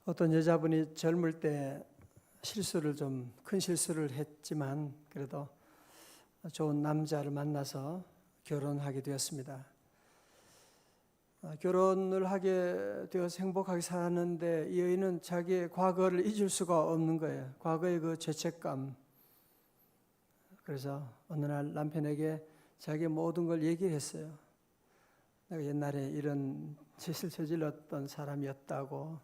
어떤 여자분이 젊을 때 큰 실수를 했지만 그래도 좋은 남자를 만나서 결혼하게 되었습니다. 결혼을 하게 되어서 행복하게 사는데 이 여인은 자기의 과거를 잊을 수가 없는 거예요. 과거의 그 죄책감. 그래서 어느 날 남편에게 자기의 모든 걸 얘기를 했어요. 내가 옛날에 이런 짓을 저질렀던 사람이었다고.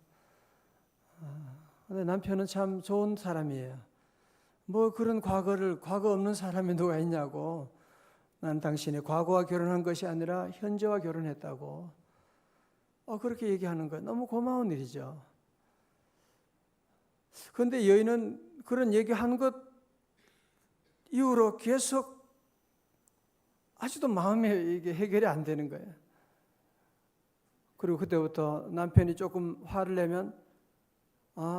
근데 남편은 참 좋은 사람이에요. 뭐 그런 과거 없는 사람이 누가 있냐고. 난 당신의 과거와 결혼한 것이 아니라 현재와 결혼했다고. 그렇게 얘기하는 거예요. 너무 고마운 일이죠. 그런데 여인은 그런 얘기한 것 이후로 계속 아직도 마음에 이게 해결이 안 되는 거예요. 그리고 그때부터 남편이 조금 화를 내면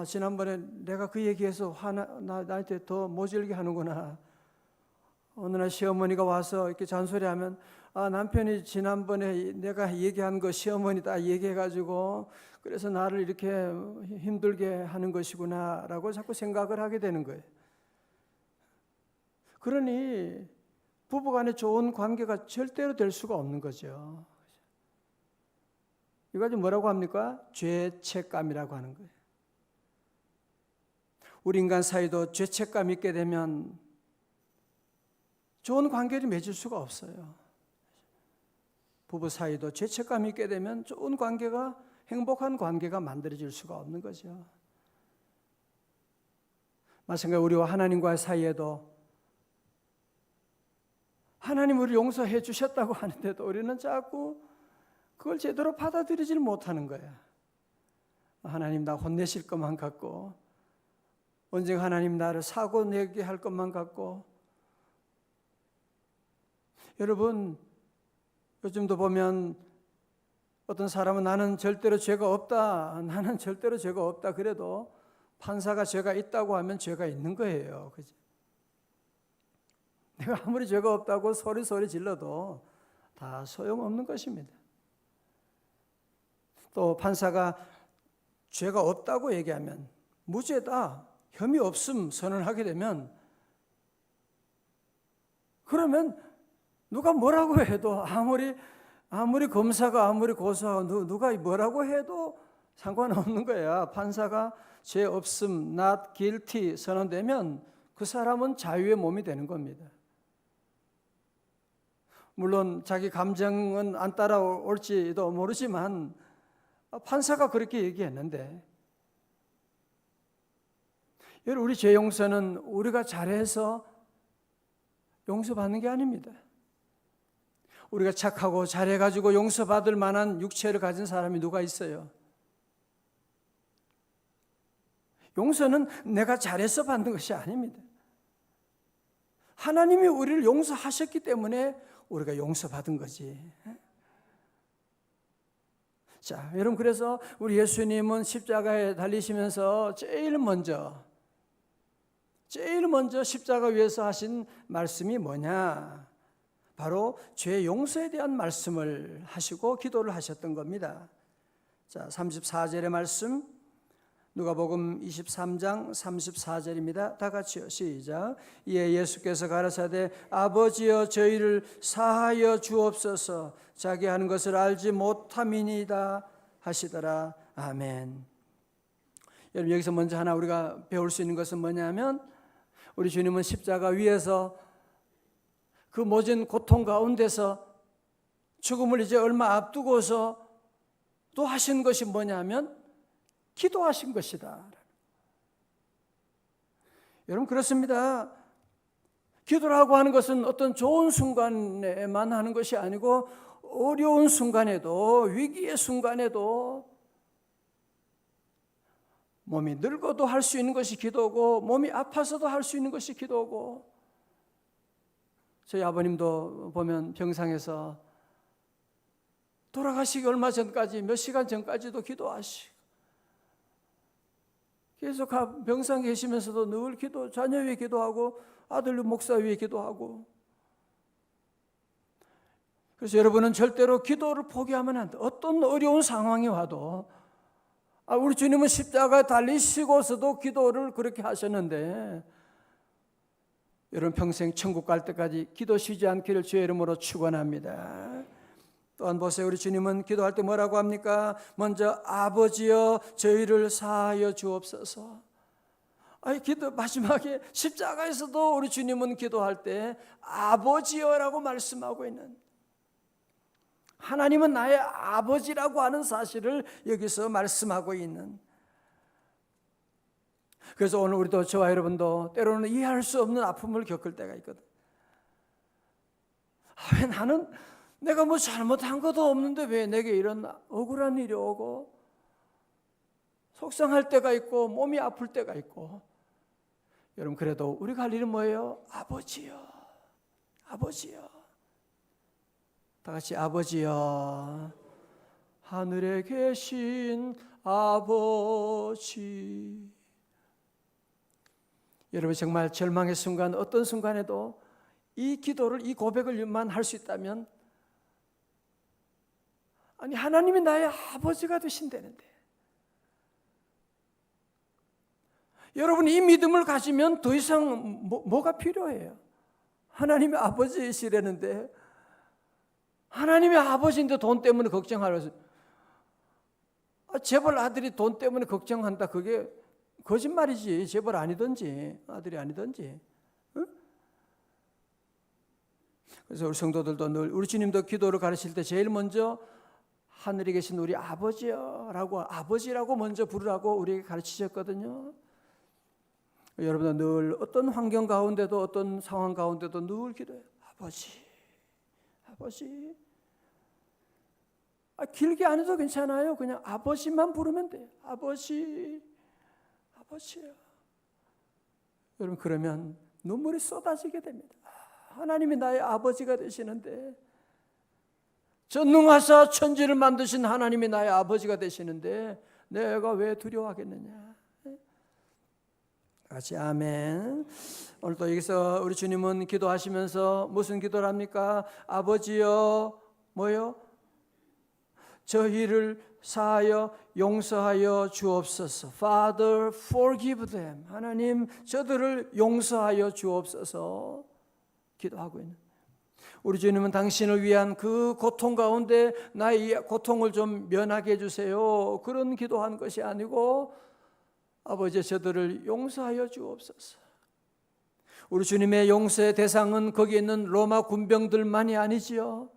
지난번에 내가 그 얘기해서 나한테 더 모질게 하는구나. 어느 날 시어머니가 와서 이렇게 잔소리하면 남편이 지난번에 내가 얘기한 거 시어머니 다 얘기해가지고 그래서 나를 이렇게 힘들게 하는 것이구나 라고 자꾸 생각을 하게 되는 거예요. 그러니 부부간에 좋은 관계가 절대로 될 수가 없는 거죠. 이거 뭐라고 합니까? 죄책감이라고 하는 거예요. 우리 인간 사이도 죄책감이 있게 되면 좋은 관계를 맺을 수가 없어요. 부부 사이도 죄책감이 있게 되면 좋은 관계가, 행복한 관계가 만들어질 수가 없는 거죠. 마찬가지로 우리와 하나님과의 사이에도 하나님 우리를 용서해 주셨다고 하는데도 우리는 자꾸 그걸 제대로 받아들이질 못하는 거야. 하나님 나 혼내실 것만 같고, 언젠가 하나님 나를 사고 내게 할 것만 같고. 여러분, 요즘도 보면 어떤 사람은 나는 절대로 죄가 없다 그래도 판사가 죄가 있다고 하면 죄가 있는 거예요. 그죠? 내가 아무리 죄가 없다고 소리 질러도 다 소용없는 것입니다. 또 판사가 죄가 없다고 얘기하면 무죄다, 혐의 없음 선언하게 되면 그러면 누가 뭐라고 해도 아무리 검사가 아무리 고소하고 누가 뭐라고 해도 상관없는 거야. 판사가 죄 없음, not guilty 선언되면 그 사람은 자유의 몸이 되는 겁니다. 물론 자기 감정은 안 따라올지도 모르지만 판사가 그렇게 얘기했는데, 여러분, 우리 죄 용서는 우리가 잘해서 용서받는 게 아닙니다. 우리가 착하고 잘해가지고 용서받을 만한 육체를 가진 사람이 누가 있어요? 용서는 내가 잘해서 받는 것이 아닙니다. 하나님이 우리를 용서하셨기 때문에 우리가 용서받은 거지. 자, 여러분, 그래서 우리 예수님은 십자가에 달리시면서 제일 먼저 십자가 위에서 하신 말씀이 뭐냐? 바로 죄 용서에 대한 말씀을 하시고 기도를 하셨던 겁니다. 자, 34절의 말씀, 누가복음 23장 34절입니다. 다 같이요. 시작. 이에 예수께서 가라사대 아버지여 저희를 사하여 주옵소서, 자기 하는 것을 알지 못함이니이다 하시더라. 아멘. 여러분, 여기서 먼저 하나 우리가 배울 수 있는 것은 뭐냐면, 우리 주님은 십자가 위에서 그 모진 고통 가운데서 죽음을 이제 얼마 앞두고서 또 하신 것이 뭐냐면 기도하신 것이다. 여러분, 그렇습니다. 기도라고 하는 것은 어떤 좋은 순간에만 하는 것이 아니고 어려운 순간에도, 위기의 순간에도, 몸이 늙어도 할 수 있는 것이 기도고, 몸이 아파서도 할 수 있는 것이 기도고. 저희 아버님도 보면 병상에서 돌아가시기 얼마 전까지, 몇 시간 전까지도 기도하시고, 계속 병상에 계시면서도 늘 자녀 위해 기도하고 아들 목사 위해 기도하고. 그래서 여러분은 절대로 기도를 포기하면 안 돼. 어떤 어려운 상황이 와도 우리 주님은 십자가에 달리시고서도 기도를 그렇게 하셨는데, 여러분 평생 천국 갈 때까지 기도 쉬지 않기를 주의 이름으로 축원합니다. 또한 보세요. 우리 주님은 기도할 때 뭐라고 합니까? 먼저 아버지여 저희를 사하여 주옵소서. 기도 마지막에 십자가에서도 우리 주님은 기도할 때 아버지여라고 말씀하고 있는, 하나님은 나의 아버지라고 하는 사실을 여기서 말씀하고 있는. 그래서 오늘 우리도, 저와 여러분도 때로는 이해할 수 없는 아픔을 겪을 때가 있거든. 왜 나는 내가 뭐 잘못한 것도 없는데 왜 내게 이런 억울한 일이 오고, 속상할 때가 있고 몸이 아플 때가 있고. 여러분, 그래도 우리가 할 일은 뭐예요? 아버지요, 아버지요. 다 같이 아버지요, 하늘에 계신 아버지. 여러분, 정말 절망의 순간, 어떤 순간에도 이 기도를, 이 고백을만 할 수 있다면, 하나님이 나의 아버지가 되신다는데, 여러분 이 믿음을 가지면 더 이상 뭐가 필요해요? 하나님의 아버지이시라는데, 하나님의 아버지인데 돈 때문에 걱정하려서, 재벌 아들이 돈 때문에 걱정한다, 그게 거짓말이지. 재벌 아니든지 아들이 아니든지. 응? 그래서 우리 성도들도 늘, 우리 주님도 기도를 가르칠 때 제일 먼저 하늘에 계신 우리 아버지여라고, 아버지라고 먼저 부르라고 우리에게 가르치셨거든요. 여러분은 늘 어떤 환경 가운데도, 어떤 상황 가운데도 늘 기도해요. 아버지, 아버지. 길게 안 해도 괜찮아요. 그냥 아버지만 부르면 돼요. 아버지, 아버지요. 여러분, 그러면 눈물이 쏟아지게 됩니다. 하나님이 나의 아버지가 되시는데, 전능하사 천지를 만드신 하나님이 나의 아버지가 되시는데 내가 왜 두려워하겠느냐. 같이 아멘. 오늘도 여기서 우리 주님은 기도하시면서 무슨 기도를 합니까? 아버지여, 뭐요? 저희를 사하여 용서하여 주옵소서. Father, forgive them. 하나님, 저들을 용서하여 주옵소서. 기도하고 있는, 우리 주님은 당신을 위한 그 고통 가운데 나의 이 고통을 좀 면하게 해주세요, 그런 기도한 것이 아니고, 아버지 저들을 용서하여 주옵소서. 우리 주님의 용서의 대상은 거기 있는 로마 군병들만이 아니지요.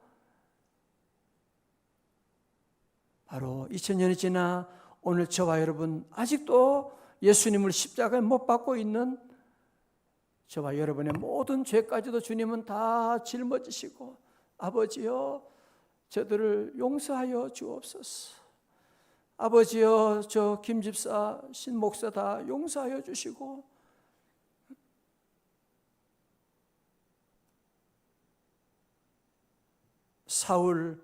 바로 2000년이 지나 오늘 저와 여러분, 아직도 예수님을 십자가에 못 박고 있는 저와 여러분의 모든 죄까지도 주님은 다 짊어지시고, 아버지여 저들을 용서하여 주옵소서. 아버지여 저 김집사, 신목사 다 용서하여 주시고, 사울,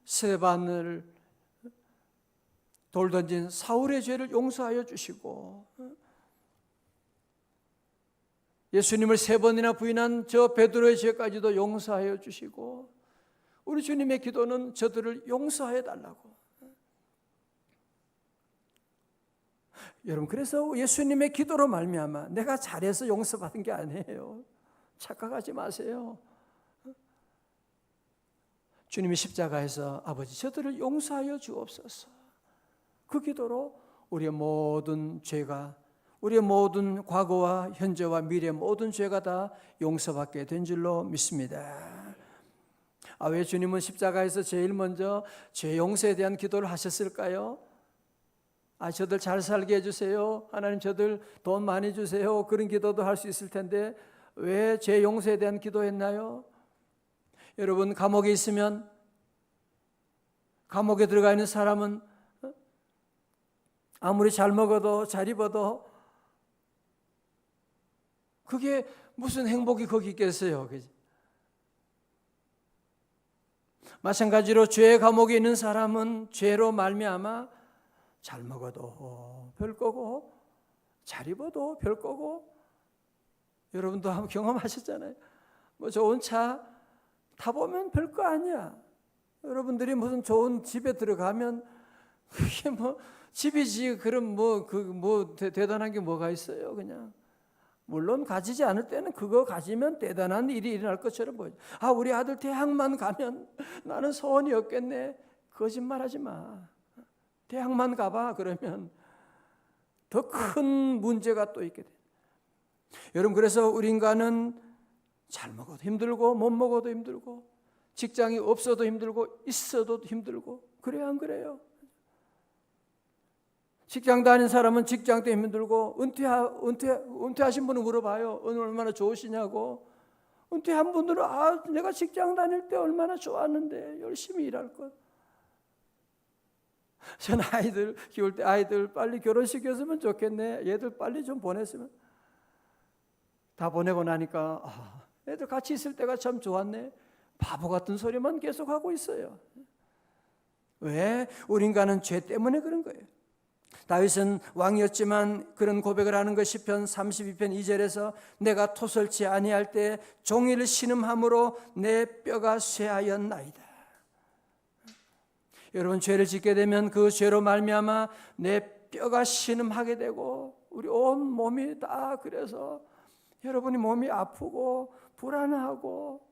스데반을 돌 던진 사울의 죄를 용서하여 주시고, 예수님을 3번이나 부인한 저 베드로의 죄까지도 용서하여 주시고, 우리 주님의 기도는 저들을 용서해 달라고. 여러분, 그래서 예수님의 기도로 말미암아 내가 잘해서 용서받은 게 아니에요. 착각하지 마세요. 주님이 십자가에서 아버지 저들을 용서하여 주옵소서, 그 기도로 우리의 모든 죄가, 우리의 모든 과거와 현재와 미래의 모든 죄가 다 용서받게 된 줄로 믿습니다. 왜 주님은 십자가에서 제일 먼저 죄 용서에 대한 기도를 하셨을까요? 저들 잘 살게 해주세요, 하나님 저들 돈 많이 주세요, 그런 기도도 할 수 있을 텐데 왜 죄 용서에 대한 기도했나요? 여러분, 감옥에 있으면, 감옥에 들어가 있는 사람은 아무리 잘 먹어도 잘 입어도 그게 무슨 행복이 거기 있겠어요? 마찬가지로 죄의 감옥에 있는 사람은 죄로 말미암아 잘 먹어도 별 거고 잘 입어도 별 거고, 여러분도 한번 경험하셨잖아요. 뭐 좋은 차 타보면 별거 아니야. 여러분들이 무슨 좋은 집에 들어가면 그게 뭐 집이지 그럼 대단한 게 뭐가 있어요? 그냥 물론 가지지 않을 때는 그거 가지면 대단한 일이 일어날 것처럼 보이죠. 우리 아들 대학만 가면 나는 소원이 없겠네. 거짓말하지 마. 대학만 가봐. 그러면 더 큰 문제가 또 있게 돼. 여러분, 그래서 우리 인간은 잘 먹어도 힘들고 못 먹어도 힘들고 직장이 없어도 힘들고 있어도 힘들고, 그래요 안 그래요? 직장 다닌 사람은 직장 때문에 힘들고, 은퇴하신 분은 물어봐요. 얼마나 좋으시냐고. 은퇴한 분들은 내가 직장 다닐 때 얼마나 좋았는데 열심히 일할 것. 전 아이들 키울 때 아이들 빨리 결혼시켰으면 좋겠네. 얘들 빨리 좀 보냈으면. 다 보내고 나니까 애들 같이 있을 때가 참 좋았네. 바보 같은 소리만 계속하고 있어요. 왜? 우리 인간은 죄 때문에 그런 거예요. 다윗은 왕이었지만 그런 고백을 하는 것, 시편 32편 2절에서 내가 토설치 아니할 때 종일 신음함으로 내 뼈가 쇠하였나이다. 여러분, 죄를 짓게 되면 그 죄로 말미암아 내 뼈가 신음하게 되고 우리 온 몸이 다, 그래서 여러분이 몸이 아프고 불안하고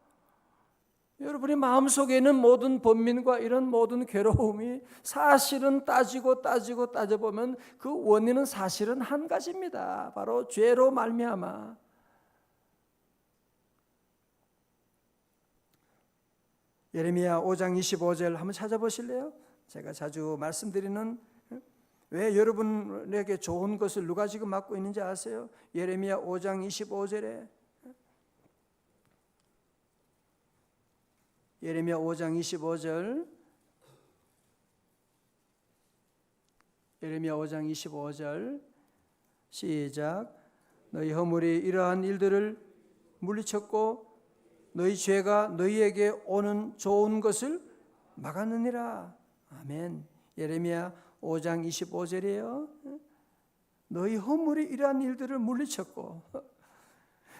여러분의 마음속에 있는 모든 번민과 이런 모든 괴로움이 사실은 따져보면 그 원인은 사실은 한 가지입니다. 바로 죄로 말미암아. 예레미야 5장 25절 한번 찾아보실래요? 제가 자주 말씀드리는, 왜 여러분에게 좋은 것을 누가 지금 맡고 있는지 아세요? 예레미야 5장 25절에, 예레미야 5장 25절, 예레미야 5장 25절 시작. 너희 허물이 이러한 일들을 물리쳤고 너희 죄가 너희에게 오는 좋은 것을 막았느니라. 아멘. 예레미야 5장 25절이에요. 너희 허물이 이러한 일들을 물리쳤고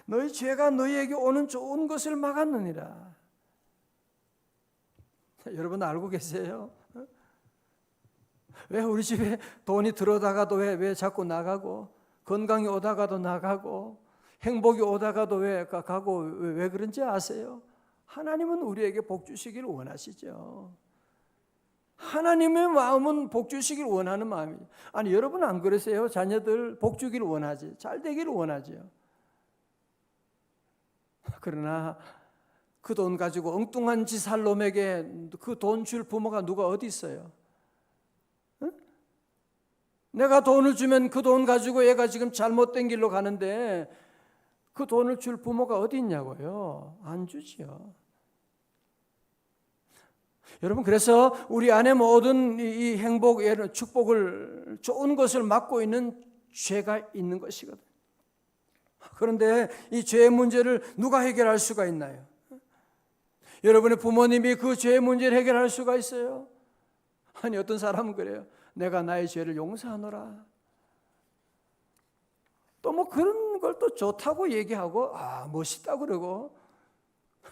너희 죄가 너희에게 오는 좋은 것을 막았느니라. 여러분 알고 계세요? 왜 우리 집에 돈이 들어오다가도 왜 자꾸 나가고, 건강이 오다가도 나가고, 행복이 오다가도 왜 가고, 왜 그런지 아세요? 하나님은 우리에게 복 주시길 원하시죠. 하나님의 마음은 복 주시길 원하는 마음이죠. 아니, 여러분 안 그러세요? 자녀들 복 주길 원하지, 잘 되기를 원하죠. 그러나 그 돈 가지고 엉뚱한 짓 할 놈에게 그 돈 줄 부모가 누가 어디 있어요? 응? 내가 돈을 주면 그 돈 가지고 얘가 지금 잘못된 길로 가는데 그 돈을 줄 부모가 어디 있냐고요? 안 주지요. 여러분, 그래서 우리 안에 모든 이 행복, 축복을, 좋은 것을 막고 있는 죄가 있는 것이거든요. 그런데 이 죄의 문제를 누가 해결할 수가 있나요? 여러분의 부모님이 그 죄의 문제를 해결할 수가 있어요? 아니, 어떤 사람은 그래요. 내가 나의 죄를 용서하노라. 또 뭐 그런 걸 또 좋다고 얘기하고 멋있다 그러고,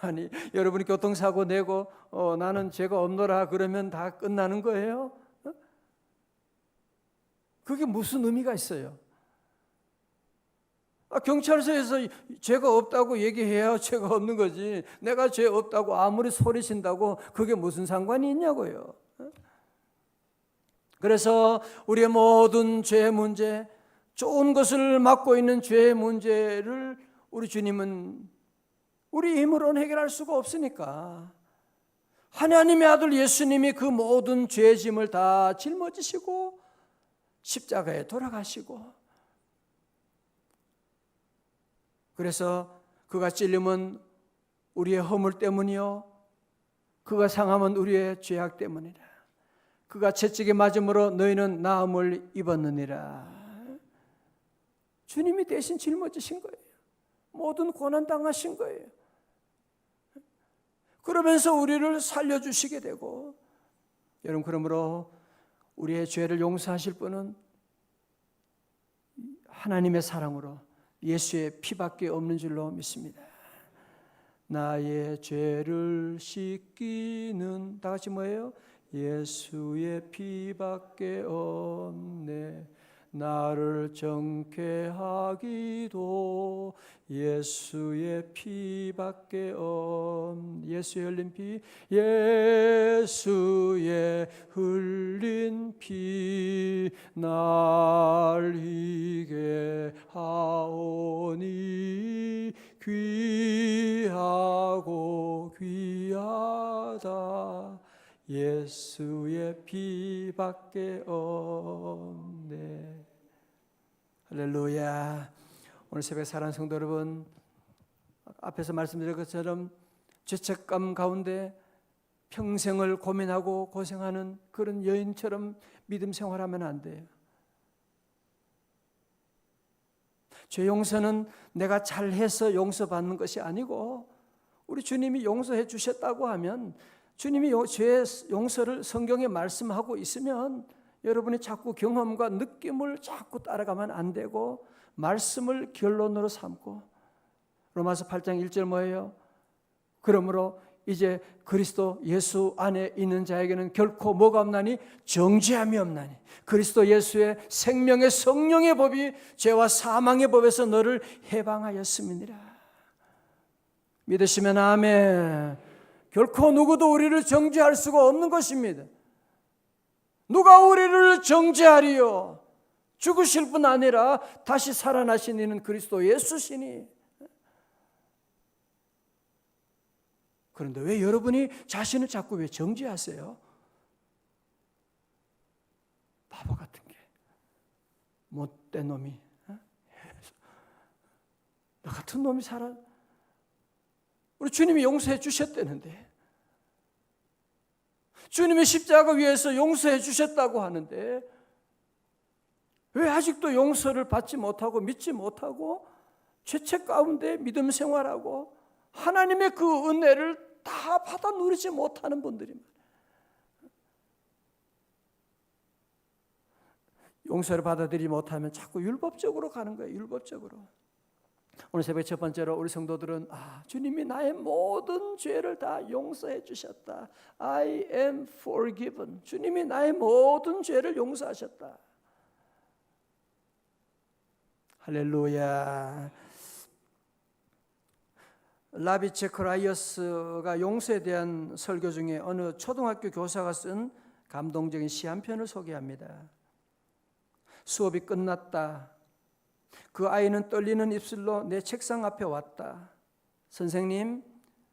아니, 여러분이 교통사고 내고 나는 죄가 없노라 그러면 다 끝나는 거예요? 그게 무슨 의미가 있어요? 경찰서에서 죄가 없다고 얘기해야 죄가 없는 거지, 내가 죄 없다고 아무리 소리친다고 그게 무슨 상관이 있냐고요. 그래서 우리의 모든 죄의 문제, 좋은 것을 맡고 있는 죄의 문제를 우리 주님은 우리 힘으로는 해결할 수가 없으니까 하나님의 아들 예수님이 그 모든 죄의 짐을 다 짊어지시고 십자가에 돌아가시고, 그래서 그가 찔림은 우리의 허물 때문이요, 그가 상함은 우리의 죄악 때문이라. 그가 채찍에 맞음으로 너희는 나음을 입었느니라. 주님이 대신 짊어지신 거예요. 모든 고난 당하신 거예요. 그러면서 우리를 살려주시게 되고, 여러분, 그러므로 우리의 죄를 용서하실 분은 하나님의 사랑으로 예수의 피밖에 없는 줄로 믿습니다. 나의 죄를 씻기는, 다 같이 뭐예요? 예수의 피밖에 없네. 나를 정케 하기도 예수의 피밖에 없네. 예수의 흘린 피, 예수의 흘린 피 날 희게 하오니 귀하고 귀하다. 예수의 피밖에 없네. 할렐루야. 오늘 새벽 사랑하는 성도 여러분, 앞에서 말씀드린 것처럼 죄책감 가운데 평생을 고민하고 고생하는 그런 여인처럼 믿음 생활하면 안 돼요. 죄 용서는 내가 잘해서 용서받는 것이 아니고, 우리 주님이 용서해 주셨다고 하면, 주님이 죄 용서를 성경에 말씀하고 있으면 여러분이 자꾸 경험과 느낌을 자꾸 따라가면 안 되고, 말씀을 결론으로 삼고, 로마서 8장 1절 뭐예요? 그러므로 이제 그리스도 예수 안에 있는 자에게는 결코 뭐가 없나니? 정죄함이 없나니. 그리스도 예수의 생명의 성령의 법이 죄와 사망의 법에서 너를 해방하였음이니라. 믿으시면 아멘. 결코 누구도 우리를 정죄할 수가 없는 것입니다. 누가 우리를 정죄하리요? 죽으실 뿐 아니라 다시 살아나신 이는 그리스도 예수시니. 그런데 왜 여러분이 자신을 자꾸 왜 정죄하세요? 바보 같은 게, 못된 놈이, 너 같은 놈이 살아. 우리 주님이 용서해 주셨다는데, 주님의 십자가 위에서 용서해 주셨다고 하는데 왜 아직도 용서를 받지 못하고 믿지 못하고 죄책 가운데 믿음 생활하고 하나님의 그 은혜를 다 받아 누리지 못하는 분들이 많아요. 용서를 받아들이지 못하면 자꾸 율법적으로 가는 거예요. 율법적으로. 오늘 새벽 첫 번째로 우리 성도들은 주님이 나의 모든 죄를 다 용서해 주셨다. I am forgiven. 주님이 나의 모든 죄를 용서하셨다. 할렐루야. 라비 제커라이어스가 용서에 대한 설교 중에 어느 초등학교 교사가 쓴 감동적인 시 한 편을 소개합니다. 수업이 끝났다. 그 아이는 떨리는 입술로 내 책상 앞에 왔다. 선생님,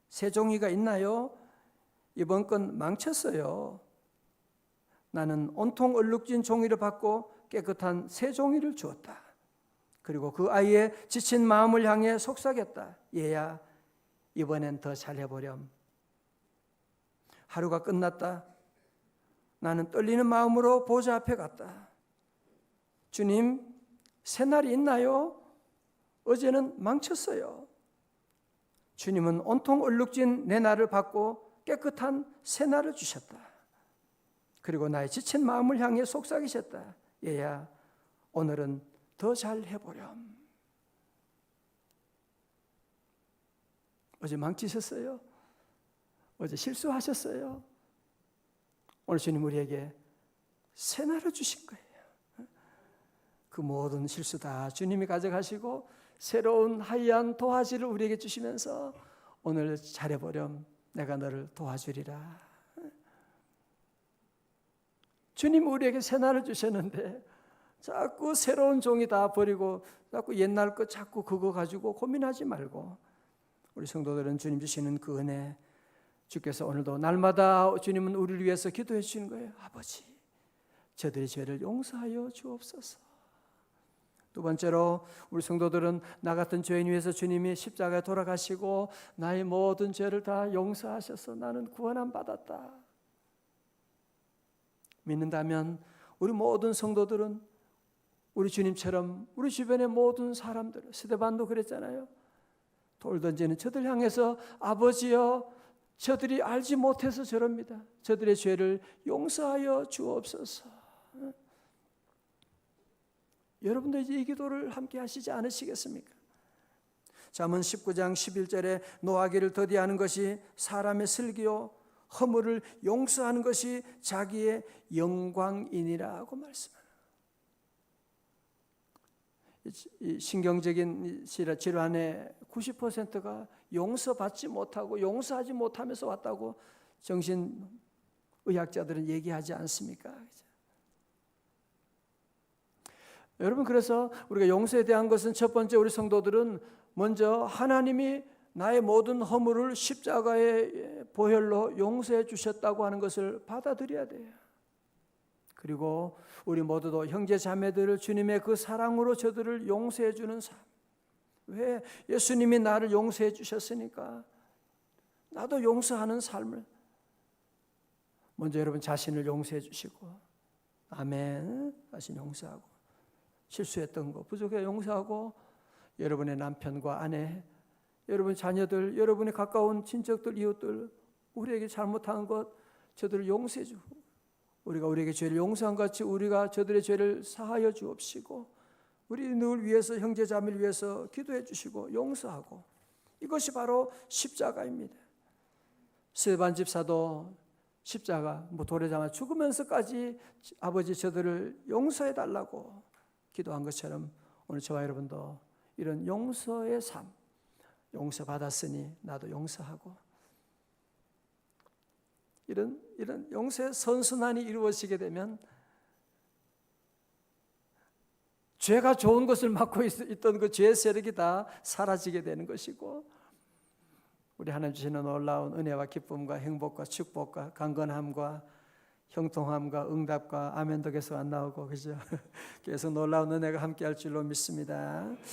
새 종이가 있나요? 이번 건 망쳤어요. 나는 온통 얼룩진 종이를 받고 깨끗한 새 종이를 주었다. 그리고 그 아이의 지친 마음을 향해 속삭였다. 얘야, 이번엔 더 잘해보렴. 하루가 끝났다. 나는 떨리는 마음으로 보좌 앞에 갔다. 주님, 새날이 있나요? 어제는 망쳤어요. 주님은 온통 얼룩진 내 날을 받고 깨끗한 새 날을 주셨다. 그리고 나의 지친 마음을 향해 속삭이셨다. 얘야, 오늘은 더 잘 해보렴. 어제 망치셨어요? 어제 실수하셨어요? 오늘 주님 우리에게 새 날을 주신 거예요. 그 모든 실수 다 주님이 가져가시고 새로운 하얀 도화지를 우리에게 주시면서 오늘 잘해보렴. 내가 너를 도와주리라. 주님 우리에게 새 날을 주셨는데 자꾸 새로운 종이 다 버리고 자꾸 옛날 거 자꾸 그거 가지고 고민하지 말고, 우리 성도들은 주님 주시는 그 은혜, 주께서 오늘도 날마다 주님은 우리를 위해서 기도해 주시는 거예요. 아버지, 저들의 죄를 용서하여 주옵소서. 두 번째로 우리 성도들은 나 같은 죄인 위해서 주님이 십자가에 돌아가시고 나의 모든 죄를 다 용서하셔서 나는 구원함 받았다. 믿는다면 우리 모든 성도들은 우리 주님처럼 우리 주변의 모든 사람들, 스데반도 그랬잖아요. 돌 던지는 저들 향해서 아버지여, 저들이 알지 못해서 저럽니다. 저들의 죄를 용서하여 주옵소서. 여러분도 이제 이 기도를 함께 하시지 않으시겠습니까? 잠언 19장 11절에 노하기를 더디하는 것이 사람의 슬기요 허물을 용서하는 것이 자기의 영광이니라고 말씀합니다. 이 신경적인 질환의 90%가 용서받지 못하고 용서하지 못하면서 왔다고 정신의학자들은 얘기하지 않습니까? 여러분, 그래서 우리가 용서에 대한 것은 첫 번째, 우리 성도들은 먼저 하나님이 나의 모든 허물을 십자가의 보혈로 용서해 주셨다고 하는 것을 받아들여야 돼요. 그리고 우리 모두도 형제 자매들을 주님의 그 사랑으로 저들을 용서해 주는 삶. 왜? 예수님이 나를 용서해 주셨으니까 나도 용서하는 삶을 먼저 여러분 자신을 용서해 주시고, 아멘. 자신 용서하고, 실수했던 거 부족해 용서하고, 여러분의 남편과 아내, 여러분 자녀들, 여러분의 가까운 친척들, 이웃들, 우리에게 잘못한 것 저들을 용서해 주고, 우리가 우리에게 죄를 용서한 것 같이 우리가 저들의 죄를 사하여 주옵시고, 우리 늘 위해서, 형제 자매를 위해서 기도해 주시고 용서하고, 이것이 바로 십자가입니다. 스데반 집사도 십자가 돌에 장아 죽으면서까지 아버지 저들을 용서해 달라고 기도한 것처럼 오늘 저와 여러분도 이런 용서의 삶, 용서받았으니 나도 용서하고, 이런 용서의 선순환이 이루어지게 되면 죄가 좋은 것을 맡고 있던 그 죄의 세력이 다 사라지게 되는 것이고, 우리 하나님 주시는 놀라운 은혜와 기쁨과 행복과 축복과 강건함과 형통함과 응답과 아멘도 계속 안 나오고, 그죠? 계속 놀라운 은혜가 함께할 줄로 믿습니다.